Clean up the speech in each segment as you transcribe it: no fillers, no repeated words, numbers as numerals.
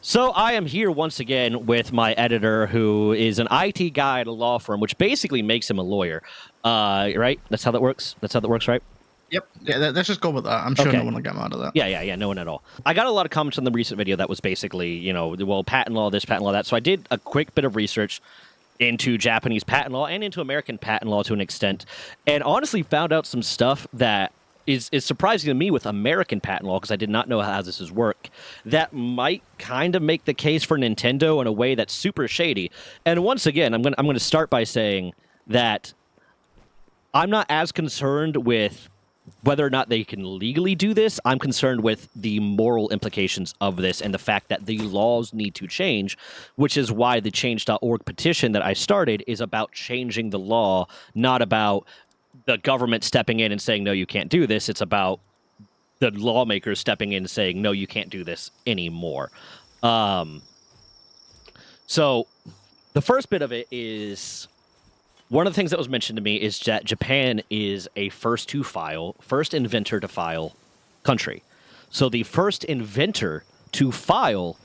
So I am here once again with my editor, who is an IT guy at a law firm, which basically makes him a lawyer. Right? That's how that works. That's how that works, right? Yep. Yeah, let's just go with that. I'm sure Okay. no one will get mad at that. Yeah, no one at all. I got a lot of comments on the recent video that was basically, well, patent law, this, patent law, that. So I did a quick bit of research into Japanese patent law and into American patent law to an extent, and honestly found out some stuff that is surprising to me with American patent law, because I did not know how this is work, that might kind of make the case for Nintendo in a way that's super shady. And once again, I'm going to start by saying that I'm not as concerned with whether or not they can legally do this. I'm concerned with the moral implications of this and the fact that the laws need to change, which is why the change.org petition that I started is about changing the law, not about the government stepping in and saying, no, you can't do this. It's about the lawmakers stepping in and saying, no, you can't do this anymore. So the first bit of it is, one of the things that was mentioned to me is that Japan is a first inventor to file country. So the first inventor to file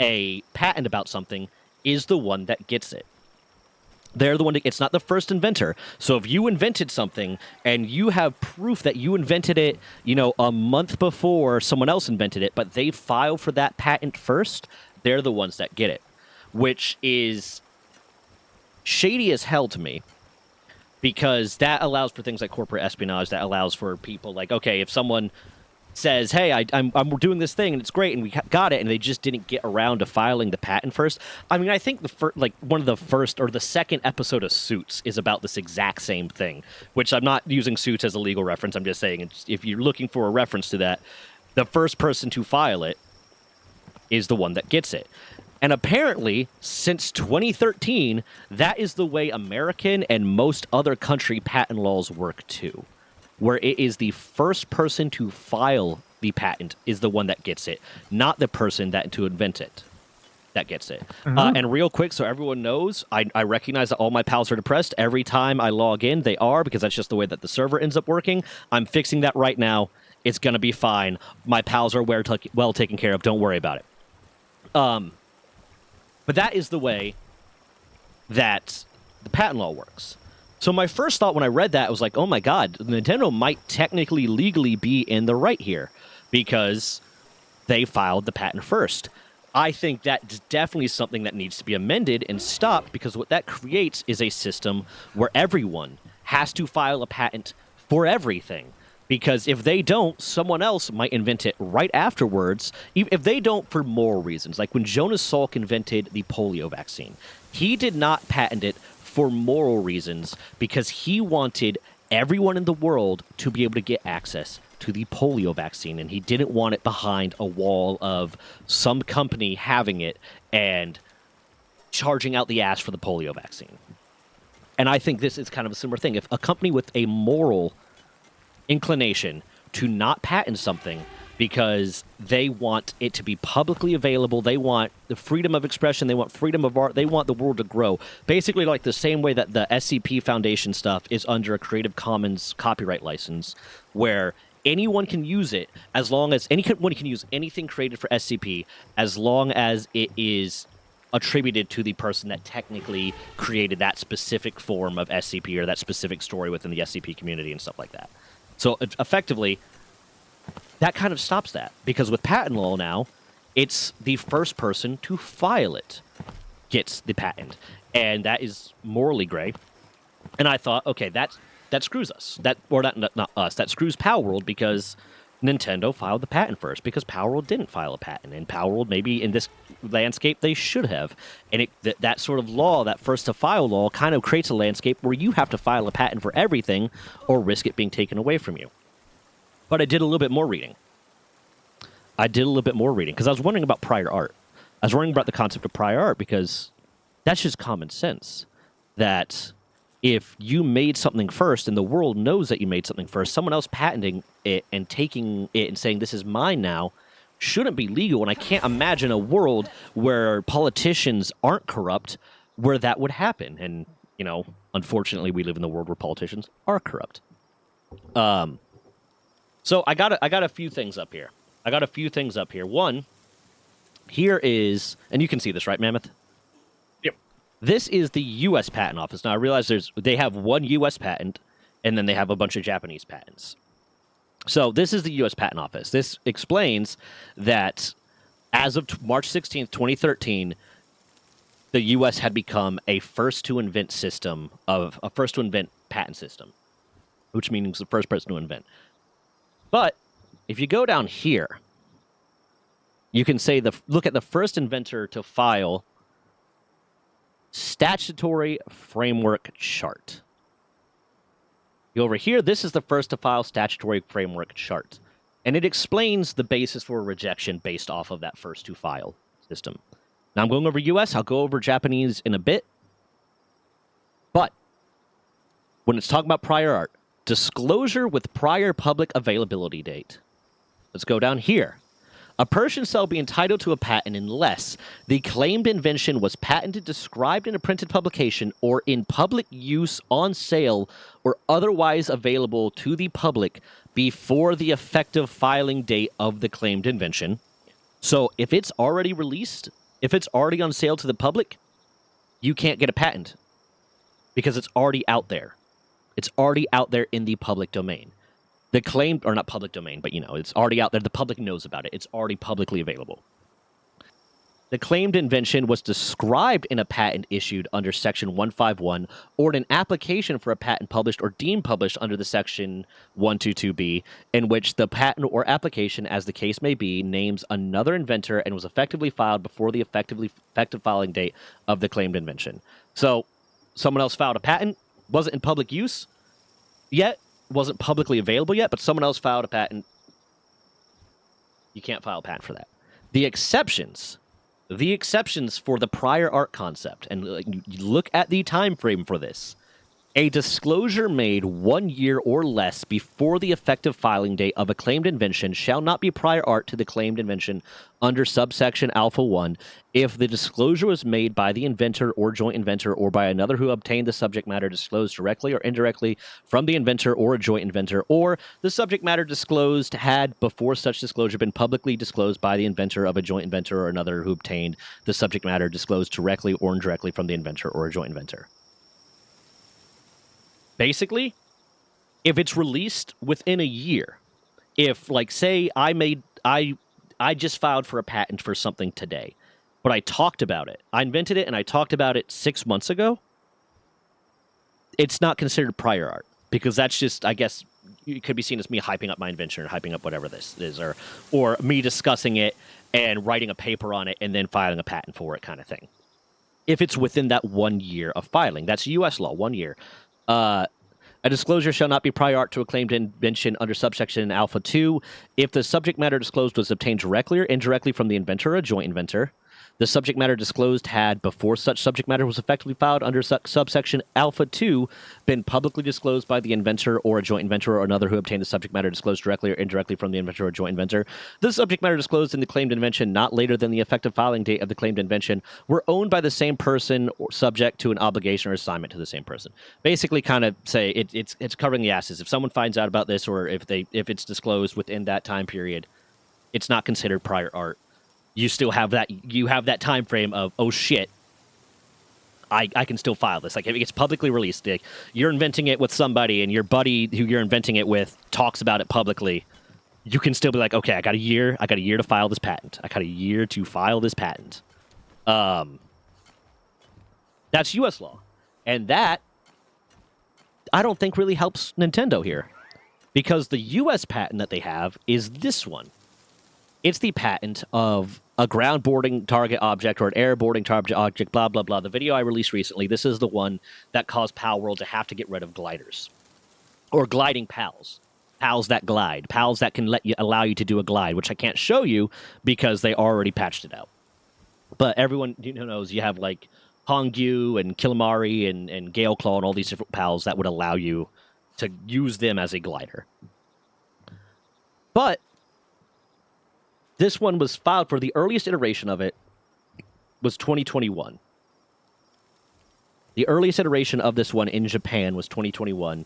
a patent about something is the one that gets it. They're the one it's not the first inventor. So if you invented something and you have proof that you invented it, a month before someone else invented it, but they filed for that patent first, they're the ones that get it, which is shady as hell to me, because that allows for things like corporate espionage. That allows for people like, okay, if someone says, hey, I'm doing this thing and it's great and we got it, and they just didn't get around to filing the patent first. I mean, I think one of the first or the second episode of Suits is about this exact same thing, which I'm not using Suits as a legal reference. I'm just saying, if you're looking for a reference to that, the first person to file it is the one that gets it. And apparently, since 2013, that is the way American and most other country patent laws work too, where it is the first person to file the patent is the one that gets it, not the person to invent it that gets it. And real quick, so everyone knows, I recognize that all my pals are depressed. Every time I log in, they are, because that's just the way that the server ends up working. I'm fixing that right now. It's going to be fine. My pals are well taken care of. Don't worry about it. But that is the way that the patent law works. So my first thought when I read that was like, oh my God, Nintendo might technically legally be in the right here because they filed the patent first. I think that's definitely something that needs to be amended and stopped, because what that creates is a system where everyone has to file a patent for everything. Because if they don't, someone else might invent it right afterwards. If they don't, for moral reasons. Like when Jonas Salk invented the polio vaccine, he did not patent it for moral reasons, because he wanted everyone in the world to be able to get access to the polio vaccine, and he didn't want it behind a wall of some company having it and charging out the ass for the polio vaccine. And I think this is kind of a similar thing. If a company with a moral inclination to not patent something because they want it to be publicly available, they want the freedom of expression, they want freedom of art, they want the world to grow. Basically, like the same way that the SCP Foundation stuff is under a Creative Commons copyright license, where anyone can use it as long as anyone can use anything created for SCP as long as it is attributed to the person that technically created that specific form of SCP or that specific story within the SCP community and stuff like that. So effectively, that kind of stops that, because with patent law now, it's the first person to file it gets the patent, and that is morally gray. And I thought, okay, that screws us. That screws Power World, because Nintendo filed the patent first, because Power World didn't file a patent, and Power World, maybe in this landscape, they should have. And that sort of law, that first to file law, kind of creates a landscape where you have to file a patent for everything or risk it being taken away from you. But I did a little bit more reading. Because I was wondering about prior art. I was wondering about the concept of prior art, because that's just common sense. That if you made something first and the world knows that you made something first, someone else patenting it and taking it and saying, this is mine now, shouldn't be legal. And I can't imagine a world where politicians aren't corrupt where that would happen. And, unfortunately, we live in the world where politicians are corrupt. So I got a few things up here. One, here is, and you can see this, right, Mammoth? Yep. This is the U.S. Patent Office. Now, I realize they have one U.S. patent, and then they have a bunch of Japanese patents. So this is the U.S. Patent Office. This explains that as of March 16th, 2013, the U.S. had become a first-to-invent patent system, which means the first person to invent. But if you go down here, you can say look at the first inventor to file statutory framework chart. Go over here. This is the first to file statutory framework chart, and it explains the basis for rejection based off of that first to file system. Now I'm going over U.S. I'll go over Japanese in a bit. But when it's talking about prior art, disclosure with prior public availability date. Let's go down here. A person shall be entitled to a patent unless the claimed invention was patented, described in a printed publication, or in public use on sale, or otherwise available to the public before the effective filing date of the claimed invention. So if it's already released, if it's already on sale to the public, you can't get a patent because it's already out there. It's already out there in the public domain. The claimed, or not public domain, but it's already out there. The public knows about it. It's already publicly available. The claimed invention was described in a patent issued under Section 151 or in an application for a patent published or deemed published under the Section 122B, in which the patent or application, as the case may be, names another inventor and was effectively filed before the effective filing date of the claimed invention. So, someone else filed a patent, wasn't in public use yet, wasn't publicly available yet, but someone else filed a patent. You can't file a patent for that. The exceptions for the prior art concept, and you look at the time frame for this. A disclosure made 1 year or less before the effective filing date of a claimed invention shall not be prior art to the claimed invention under subsection Alpha 1 if the disclosure was made by the inventor or joint inventor or by another who obtained the subject matter disclosed directly or indirectly from the inventor or a joint inventor, or the subject matter disclosed had before such disclosure been publicly disclosed by the inventor of a joint inventor or another who obtained the subject matter disclosed directly or indirectly from the inventor or a joint inventor. Basically, if it's released within a year, if, like, say I just filed for a patent for something today, but I talked about it. I invented it and I talked about it 6 months ago. It's not considered prior art because that's just, I guess, it could be seen as me hyping up my invention or hyping up whatever this is, or me discussing it and writing a paper on it and then filing a patent for it kind of thing. If it's within that 1 year of filing, that's U.S. law, 1 year. A disclosure shall not be prior art to a claimed invention under subsection Alpha 2 if the subject matter disclosed was obtained directly or indirectly from the inventor or a joint inventor. The subject matter disclosed had, before such subject matter was effectively filed under subsection Alpha 2, been publicly disclosed by the inventor or a joint inventor or another who obtained the subject matter disclosed directly or indirectly from the inventor or joint inventor. The subject matter disclosed in the claimed invention not later than the effective filing date of the claimed invention were owned by the same person or subject to an obligation or assignment to the same person. Basically, kind of say it's covering the asses. If someone finds out about this or if it's disclosed within that time period, it's not considered prior art. You still have that time frame of, oh shit, I can still file this. Like, if it gets publicly released, like, you're inventing it with somebody and your buddy who you're inventing it with talks about it publicly, you can still be like, okay, I got a year to file this patent. That's US law. And that I don't think really helps Nintendo here. Because the US patent that they have is this one. It's the patent of a ground-boarding target object or an air-boarding target object, blah, blah, blah. The video I released recently, this is the one that caused Pal World to have to get rid of gliders. Or gliding pals. Pals that glide. Pals that can allow you to do a glide, which I can't show you because they already patched it out. But everyone knows you have, like, Hongyu and Kilimari and Galeclaw and all these different pals that would allow you to use them as a glider. But this one was filed for the earliest iteration of it was 2021. The earliest iteration of this one in Japan was 2021.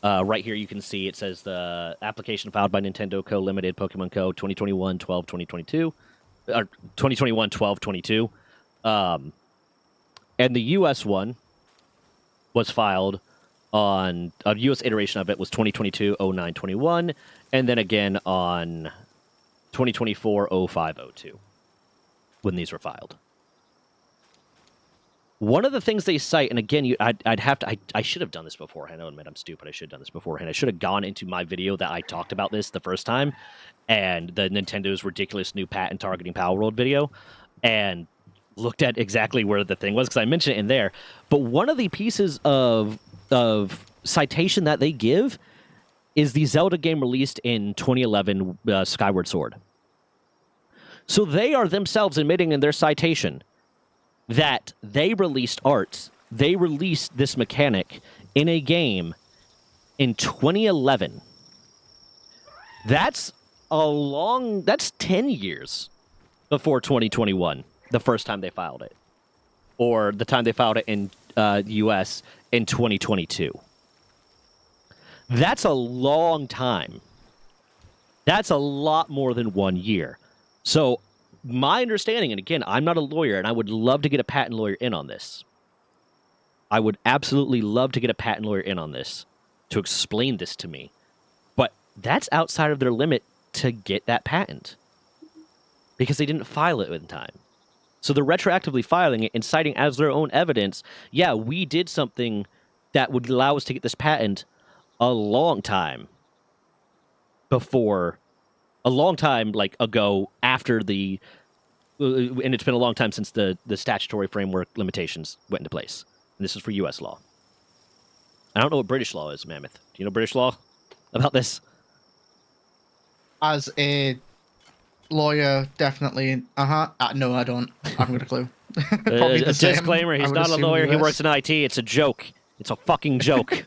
Right here you can see it says the application filed by Nintendo Co. Limited, Pokemon Co. 2021, 12, 2022. or 2021 12/22. And the U.S. one was filed on a U.S. iteration of it was 2022 09/21, and then again on 2024 05/02 when these were filed. One of the things they cite, and again, I'd have to. I should have done this beforehand. I admit I'm stupid. I should have done this beforehand. I should have gone into my video that I talked about this the first time, and the Nintendo's ridiculous new patent targeting Power World video, and looked at exactly where the thing was because I mentioned it in there. But one of the pieces of citation that they give is the Zelda game released in 2011, Skyward Sword. So they are themselves admitting in their citation that they released art, they released this mechanic in a game in 2011. That's 10 years before 2021, the first time they filed it. Or the time they filed it in US in 2022. That's a long time. That's a lot more than 1 year. So my understanding, and again, I'm not a lawyer, and I would love to get a patent lawyer in on this. I would absolutely love to get a patent lawyer in on this to explain this to me. But that's outside of their limit to get that patent because they didn't file it in time. So they're retroactively filing it and citing as their own evidence, yeah, we did something that would allow us to get this patent a long time before, a long time like ago after the, and it's been a long time since the statutory framework limitations went into place. And this is for U.S. law. I don't know what British law is, Mammoth. Do you know British law about this? As a lawyer, definitely. No, I don't. I haven't got a clue. Probably A the same, disclaimer, I he's would not a assume lawyer, he US. works in IT. It's a joke. It's a fucking joke.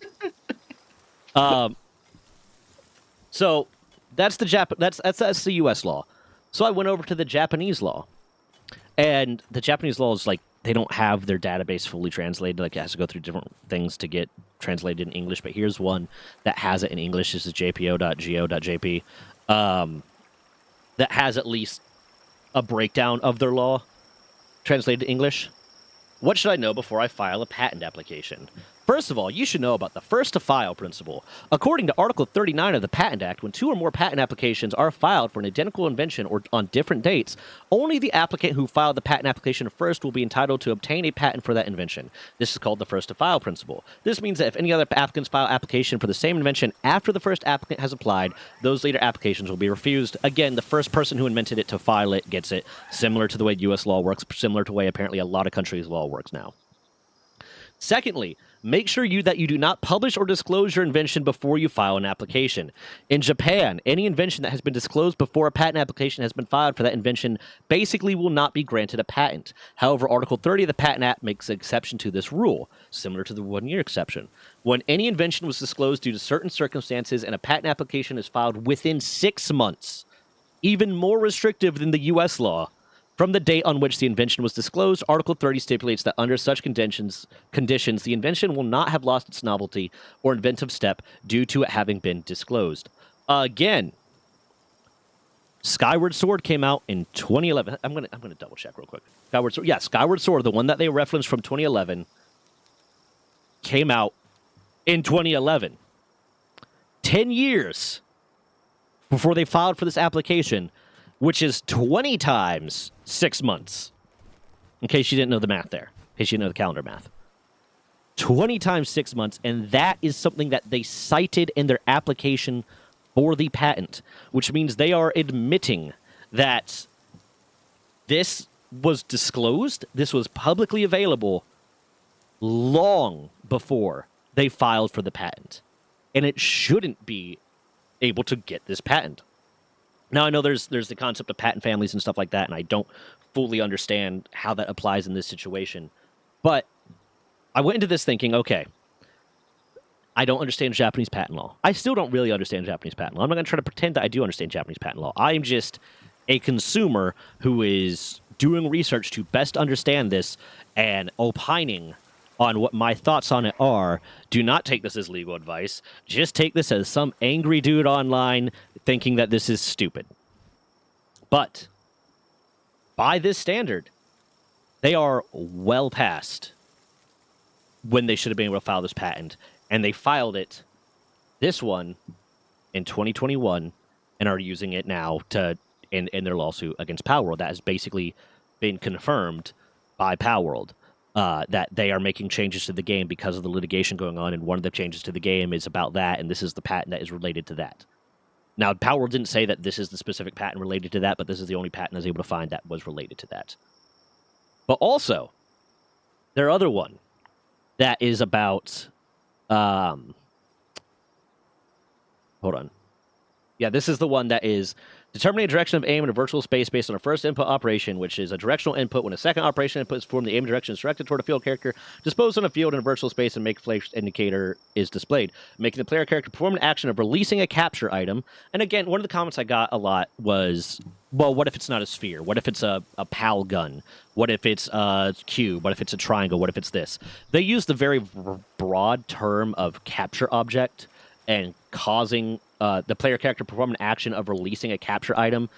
So that's the U.S. law. So I went over to the Japanese law. And the Japanese law is like, they don't have their database fully translated. Like, it has to go through different things to get translated in English. But here's one that has it in English. This is jpo.go.jp. That has at least a breakdown of their law translated to English. What should I know before I file a patent application? First of all, you should know about the first to file principle. According to Article 39 of the Patent Act, when two or more patent applications are filed for an identical invention or on different dates, only the applicant who filed the patent application first will be entitled to obtain a patent for that invention. This is called the first to file principle. This means that if any other applicants file application for the same invention after the first applicant has applied, those later applications will be refused. Again, the first person who invented it to file it gets it, similar to the way U.S. law works, similar to the way apparently a lot of countries' law works now. Secondly, make sure that you do not publish or disclose your invention before you file an application. In Japan, any invention that has been disclosed before a patent application has been filed for that invention basically will not be granted a patent. However, Article 30 of the Patent Act makes an exception to this rule, similar to the 1 year exception. When any invention was disclosed due to certain circumstances and a patent application is filed within 6 months, even more restrictive than the U.S. law, from the date on which the invention was disclosed, Article 30 stipulates that under such conditions, the invention will not have lost its novelty or inventive step due to it having been disclosed. Again, Skyward Sword came out in 2011. I'm gonna double check real quick. Skyward Sword, the one that they referenced from 2011, came out in 2011. 10 years before they filed for this application, which is 20 times 6 months. In case you didn't know the math there. In case you didn't know the calendar math. 20 times 6 months, and that is something that they cited in their application for the patent, which means they are admitting that this was disclosed, this was publicly available long before they filed for the patent. And it shouldn't be able to get this patent. Now, I know there's the concept of patent families and stuff like that, and I don't fully understand how that applies in this situation. But I went into this thinking, okay, I don't understand Japanese patent law. I still don't really understand Japanese patent law. I'm not going to try to pretend that I do understand Japanese patent law. I am just a consumer who is doing research to best understand this and opining on what my thoughts on it are. Do not take this as legal advice. Just take this as some angry dude online thinking that this is stupid. But by this standard, they are well past when they should have been able to file this patent. And they filed it, this one, in 2021, and are using it now in their lawsuit against Palworld. That has basically been confirmed by Palworld. That they are making changes to the game because of the litigation going on, and one of the changes to the game is about that, and this is the patent that is related to that. Now, Palworld didn't say that this is the specific patent related to that, but this is the only patent I was able to find that was related to that. But also, their other one that is about... hold on. Yeah, this is the one that is determining a direction of aim in a virtual space based on a first input operation, which is a directional input. When a second operation input is formed, the aim direction is directed toward a field character disposed on a field in a virtual space, and make flash indicator is displayed, making the player character perform an action of releasing a capture item. And again, one of the comments I got a lot was, well, what if it's not a sphere? What if it's a PAL gun? What if it's a cube? What if it's a triangle? What if it's this? They use the very broad term of capture object and causing the player character perform an action of releasing a capture item,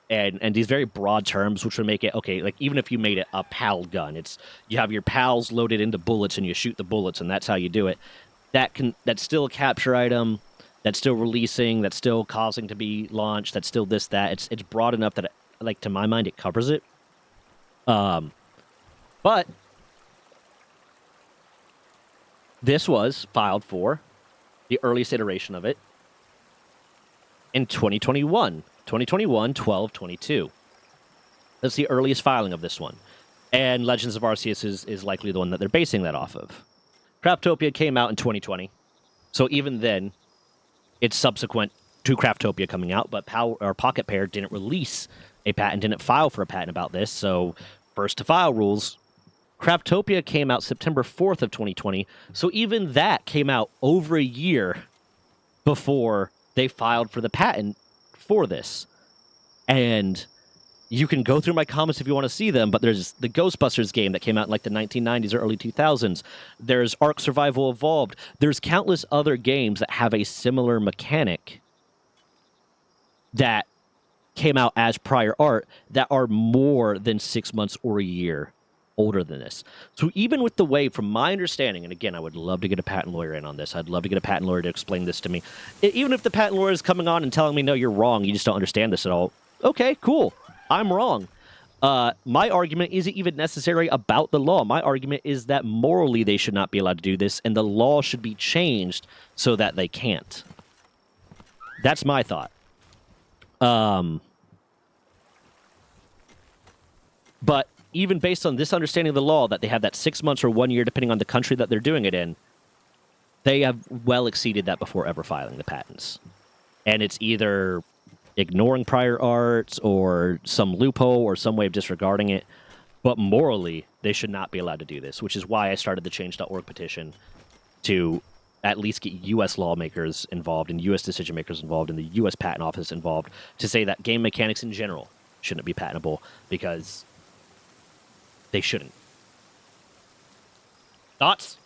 and these very broad terms, which would make it okay. Like even if you made it a PAL gun, it's you have your PALs loaded into bullets and you shoot the bullets, and that's how you do it. That's still a capture item. That's still releasing. That's still causing to be launched. That's still this that. It's broad enough that like to my mind it covers it. But this was filed for the earliest iteration of it in 2021, 12/22. That's the earliest filing of this one. And Legends of Arceus is likely the one that they're basing that off of. Craftopia came out in 2020. So even then, it's subsequent to Craftopia coming out, but Pocketpair didn't release a patent, didn't file for a patent about this. So first to file rules. Craftopia came out September 4th of 2020. So even that came out over a year before they filed for the patent for this. And you can go through my comments if you want to see them, but there's the Ghostbusters game that came out in like the 1990s or early 2000s. There's Ark Survival Evolved. There's countless other games that have a similar mechanic that came out as prior art that are more than 6 months or a year older than this. So even with the way, from my understanding, and again, I would love to get a patent lawyer in on this. I'd love to get a patent lawyer to explain this to me. Even if the patent lawyer is coming on and telling me, no, you're wrong, you just don't understand this at all. Okay, cool. I'm wrong. My argument isn't even necessarily about the law. My argument is that morally they should not be allowed to do this, and the law should be changed so that they can't. That's my thought. But even based on this understanding of the law, that they have that 6 months or 1 year, depending on the country that they're doing it in, they have well exceeded that before ever filing the patents. And it's either ignoring prior arts or some loophole or some way of disregarding it. But morally, they should not be allowed to do this, which is why I started the Change.org petition to at least get U.S. lawmakers involved and U.S. decision makers involved and the U.S. Patent Office involved to say that game mechanics in general shouldn't be patentable, because they shouldn't. Thoughts?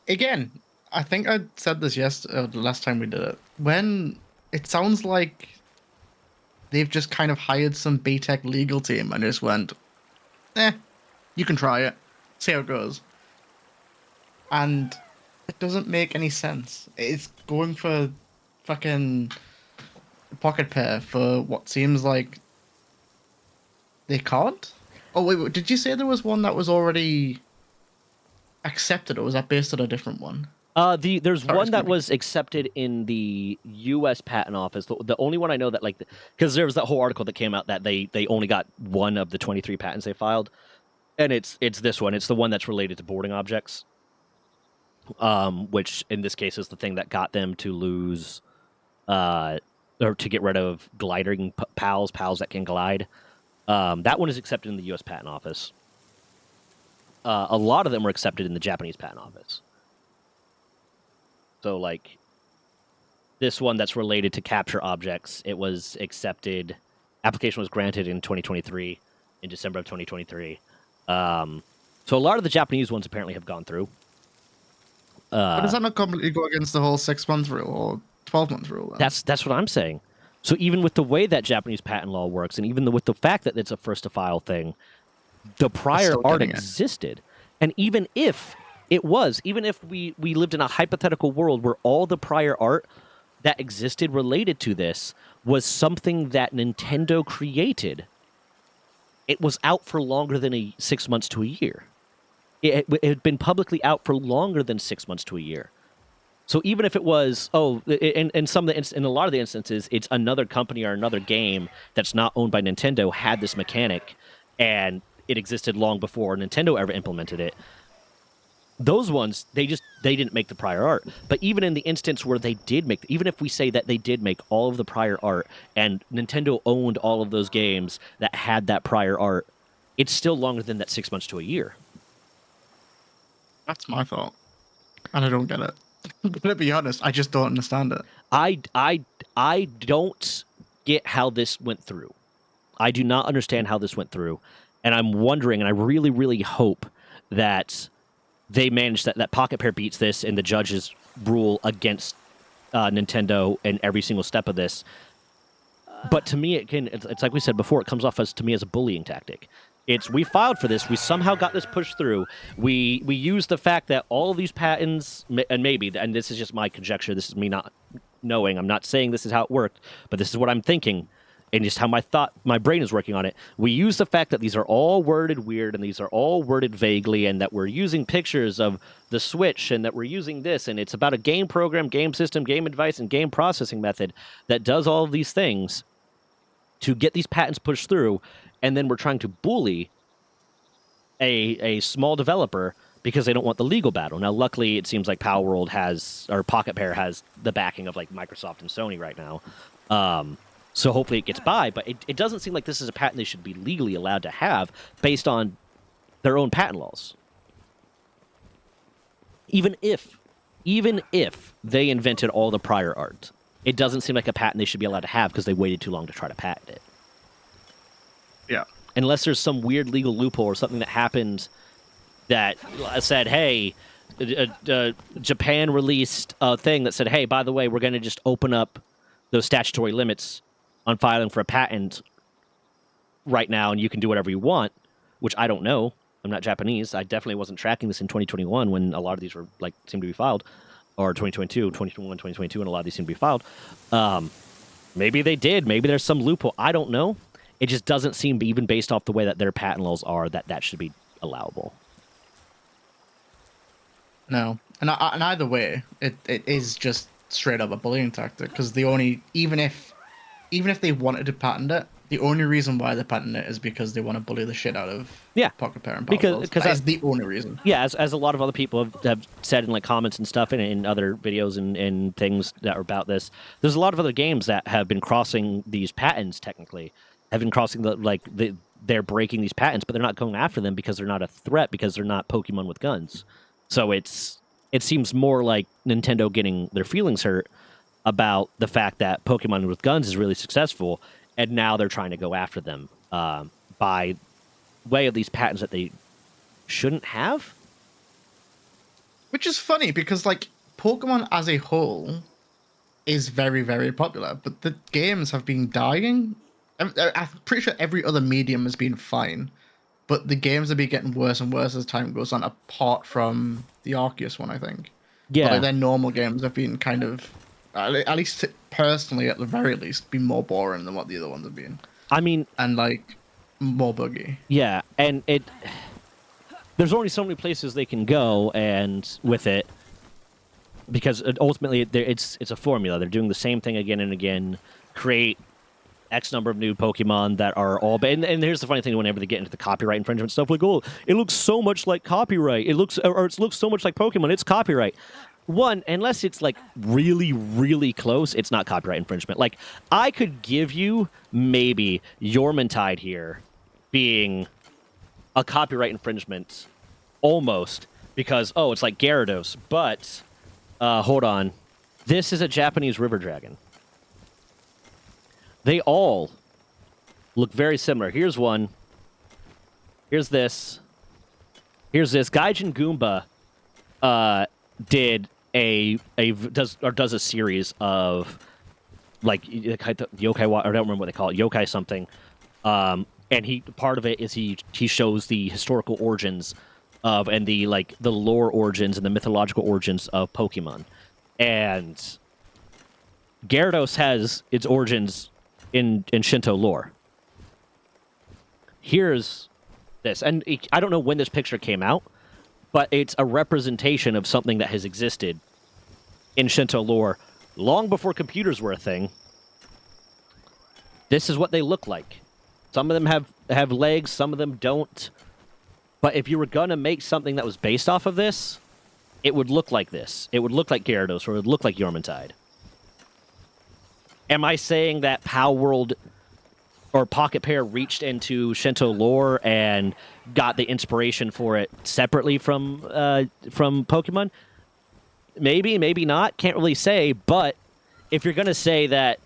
Again, I think I said this the last time we did it. When it sounds like they've just kind of hired some B-Tech legal team and just went, you can try it, see how it goes. And it doesn't make any sense. It's going for fucking Pocketpair for what seems like they can't? Oh, wait, did you say there was one that was already accepted, or was that based on a different one? There's one that was accepted in the U.S. Patent Office. The only one I know that, like, because there was that whole article that came out that they only got one of the 23 patents they filed, and it's this one. It's the one that's related to boarding objects, which in this case is the thing that got them to lose, or to get rid of gliding pals that can glide. That one is accepted in the U.S. Patent Office. A lot of them were accepted in the Japanese Patent Office. So, like, this one that's related to capture objects, it was accepted. Application was granted in 2023, in December of 2023. So a lot of the Japanese ones apparently have gone through. But does that not completely go against the whole 6 month rule or 12 month rule? Then? That's what I'm saying. So even with the way that Japanese patent law works, and even with the fact that it's a first to file thing, the prior still art getting it. existed. And even if even if we lived in a hypothetical world where all the prior art that existed related to this was something that Nintendo created, it was out for longer than 6 months to a year. It had been publicly out for longer than 6 months to a year. So even if it was, in a lot of the instances, it's another company or another game that's not owned by Nintendo had this mechanic, and it existed long before Nintendo ever implemented it. Those ones, they didn't make the prior art. But even in the instance where they did make, even if we say that they did make all of the prior art and Nintendo owned all of those games that had that prior art, it's still longer than that 6 months to a year. That's my thought, and I don't get it. To be honest, I just don't understand it. I don't get how this went through. I do not understand how this went through, and I'm wondering, and I really, really hope that they manage that Pocketpair beats this and the judges rule against Nintendo in every single step of this. But to me, it's like we said before, it comes off to me as a bullying tactic. We filed for this. We somehow got this pushed through. We used the fact that all of these patents, and this is just my conjecture. This is me not knowing. I'm not saying this is how it worked, but this is what I'm thinking, and just how my brain is working on it. We use the fact that these are all worded weird, and these are all worded vaguely, and that we're using pictures of the Switch, and that we're using this, and it's about a game program, game system, game advice, and game processing method that does all of these things to get these patents pushed through. And then we're trying to bully a small developer because they don't want the legal battle. Now, luckily, it seems like Pocketpair has the backing of like Microsoft and Sony right now. So hopefully it gets by. But it doesn't seem like this is a patent they should be legally allowed to have based on their own patent laws. Even if they invented all the prior art, it doesn't seem like a patent they should be allowed to have because they waited too long to try to patent it. Yeah. Unless there's some weird legal loophole or something that happened that said, hey, Japan released a thing that said, hey, by the way, we're going to just open up those statutory limits on filing for a patent right now, and you can do whatever you want, which I don't know. I'm not Japanese. I definitely wasn't tracking this in 2021 when a lot of these were seemed to be filed, or 2021, 2022, and a lot of these seem to be filed. Maybe they did. Maybe there's some loophole. I don't know. It just doesn't seem, even based off the way that their patent laws are, that should be allowable. No, and either way, it is just straight up a bullying tactic because even if they wanted to patent it, the only reason why they patent it is because they want to bully the shit out of Pocketpair and Power because that's the only reason. Yeah, as a lot of other people have said in like comments and stuff and in other videos and things that are about this, there's a lot of other games that have been crossing these patents technically. Have been crossing they're breaking these patents, but they're not going after them because they're not a threat, because they're not Pokemon with guns. So it seems more like Nintendo getting their feelings hurt about the fact that Pokemon with guns is really successful, and now they're trying to go after them by way of these patents that they shouldn't have. Which is funny because like Pokemon as a whole is very, very popular, but the games have been dying. I'm pretty sure every other medium has been fine, but the games have been getting worse and worse as time goes on, apart from the Arceus one, I think. Yeah. But like, their normal games have been kind of, at least personally, at the very least, been more boring than what the other ones have been. I mean... And, like, more buggy. Yeah, and there's only so many places they can go and with it, because ultimately it's a formula. They're doing the same thing again and again, create X number of new Pokemon that are all... And here's the funny thing, whenever they get into the copyright infringement stuff, like, oh, it looks so much like copyright. It looks so much like Pokemon. It's copyright. One, unless it's, like, really, really close, it's not copyright infringement. Like, I could give you maybe Yormantide here being a copyright infringement, almost, because, oh, it's like Gyarados. But, hold on. This is a Japanese river dragon. They all look very similar. Here's one. Here's this. Here's this. Gaijin Goomba does a series of like yokai, or I don't remember what they call it, yokai something. And he part of it is he shows the historical origins of and the lore origins and the mythological origins of Pokemon, and Gyarados has its origins in Shinto lore. Here's this, and I don't know when this picture came out, but it's a representation of something that has existed in Shinto lore long before computers were a thing. This is what they look like. Some of them have legs, some of them don't. But if you were gonna make something that was based off of this, it would look like this. It would look like Gyarados, or it would look like Yormantide. Am I saying that Pow World or Pocketpair reached into Shinto lore and got the inspiration for it separately from Pokemon? Maybe, maybe not. Can't really say. But if you're gonna say that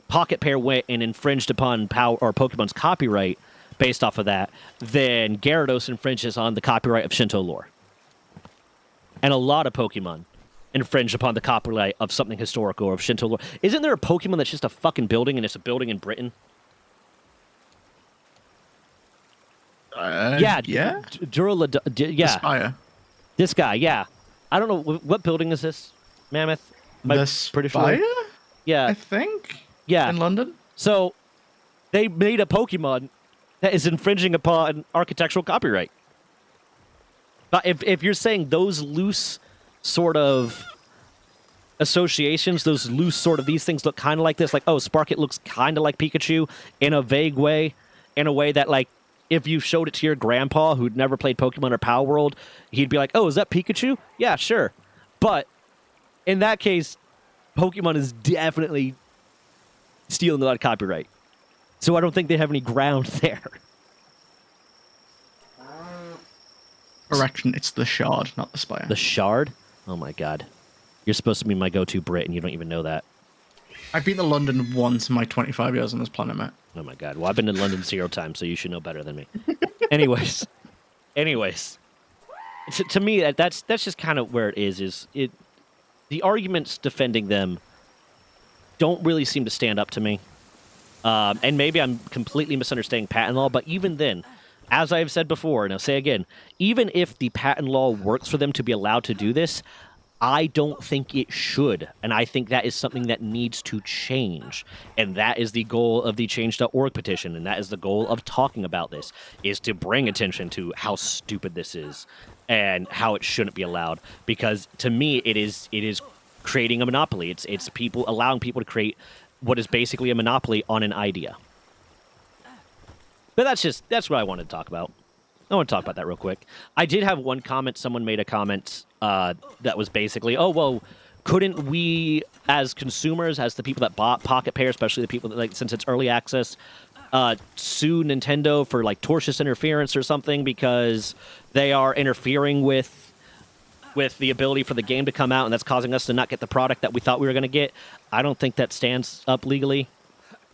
Pocketpair went and infringed upon Pokemon's copyright based off of that, then Gyarados infringes on the copyright of Shinto lore. And a lot of Pokemon infringe upon the copyright of something historical or of Shinto lore. Isn't there a Pokemon that's just a fucking building and it's a building in Britain? Yeah. Yeah. Spire. This guy, yeah. I don't know, what building is this, Mammoth? Pretty sure. Yeah. I think. Yeah. In London. So, they made a Pokemon that is infringing upon architectural copyright. But if you're saying those loose sort of associations, those loose sort of these things look kind of like this, like, oh, Sparkit looks kind of like Pikachu in a vague way, in a way that, like, if you showed it to your grandpa who'd never played Pokemon or Power World, he'd be like, oh, is that Pikachu? Yeah, sure. But in that case, Pokemon is definitely stealing a lot of copyright. So I don't think they have any ground there. Correction, it's the Shard, not the Spire. The Shard? Oh my god. You're supposed to be my go-to Brit, and you don't even know that. I've been to London once in my 25 years on this planet, mate. Oh my god. Well, I've been to London 0 times, so you should know better than me. Anyways. To me, that's just kind of where it is the arguments defending them don't really seem to stand up to me. And maybe I'm completely misunderstanding patent law, but even then, as I've said before, and I'll say again, even if the patent law works for them to be allowed to do this, I don't think it should. And I think that is something that needs to change. And that is the goal of the change.org petition. And that is the goal of talking about this, is to bring attention to how stupid this is and how it shouldn't be allowed. Because to me, it is creating a monopoly. It's people allowing people to create what is basically a monopoly on an idea. But that's what I wanted to talk about. I want to talk about that real quick. I did have one comment. Someone made a comment that was basically, oh, well, couldn't we, as consumers, as the people that bought Pocketpair, especially the people that, like, since it's early access, sue Nintendo for, like, tortious interference or something because they are interfering with the ability for the game to come out, and that's causing us to not get the product that we thought we were going to get? I don't think that stands up legally.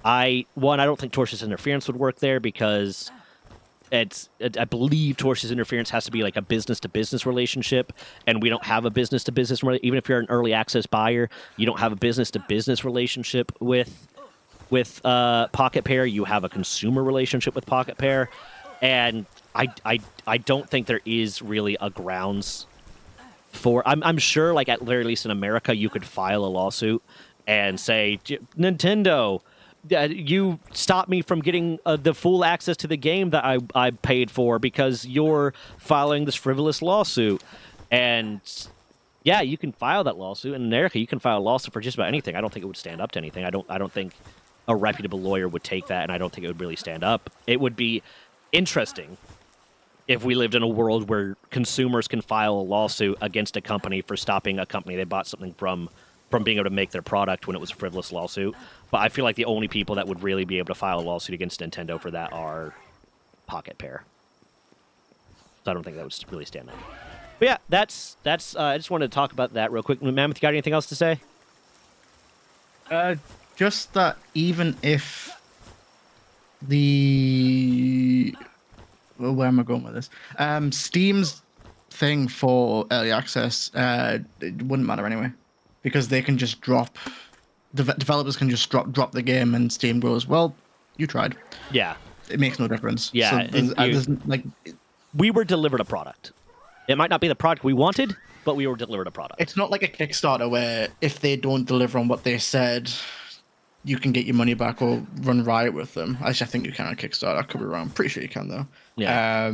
I don't think tortious interference would work there because I believe tortious interference has to be like a business-to-business relationship, and we don't have a business-to-business relationship. Even if you're an early access buyer, you don't have a business-to-business relationship with Pocketpair. You have a consumer relationship with Pocketpair, and I don't think there is really a grounds for. I'm sure, like, at very least in America, you could file a lawsuit and say, Nintendo, you stopped me from getting the full access to the game that I paid for because you're filing this frivolous lawsuit. And yeah, you can file that lawsuit. In America, you can file a lawsuit for just about anything. I don't think it would stand up to anything. I don't think a reputable lawyer would take that, and I don't think it would really stand up. It would be interesting if we lived in a world where consumers can file a lawsuit against a company for stopping a company they bought something from being able to make their product when it was a frivolous lawsuit. But I feel like the only people that would really be able to file a lawsuit against Nintendo for that are Pocketpair. So I don't think that would really stand up. But yeah, that's. I just wanted to talk about that real quick. Mammoth, you got anything else to say? Just that even if the... Well, where am I going with this? Steam's thing for early access, it wouldn't matter anyway. Because they can just drop developers can just drop the game, and Steam goes, well, you tried. Yeah. It makes no difference. Yeah, So and there's like, we were delivered a product. It might not be the product we wanted, but we were delivered a product. it's not like a Kickstarter where if they don't deliver on what they said, you can get your money back or run riot with them. Actually, I think you can on Kickstarter. I could be wrong. I'm pretty sure you can though. Yeah.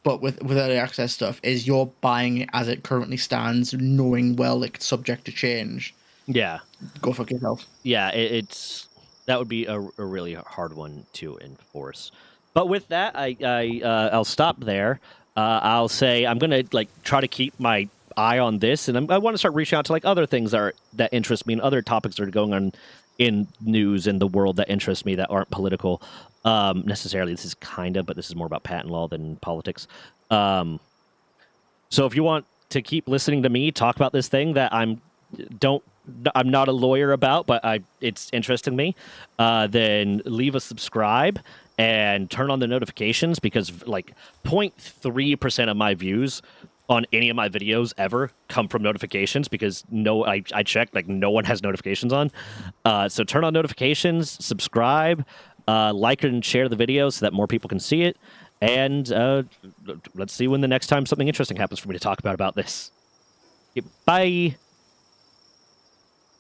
But with early access stuff, is you're buying it as it currently stands, knowing well it's subject to change. Yeah. Go fuck yourself. Yeah, it's that would be a really hard one to enforce. But with that, I'll stop there. I'll say I'm gonna like try to keep my eye on this, and I want to start reaching out to like other things that interest me and other topics that are going on in news in the world that interest me that aren't political necessarily. This is but this is more about patent law than politics. So if you want to keep listening to me talk about this thing that I'm not a lawyer about, but it's interesting me, then leave a subscribe and turn on the notifications, because like 0.3% of my views on any of my videos ever come from notifications, because I checked, like no one has notifications on. So turn on notifications, subscribe, like and share the video so that more people can see it. And let's see when the next time something interesting happens for me to talk about this. Okay, bye.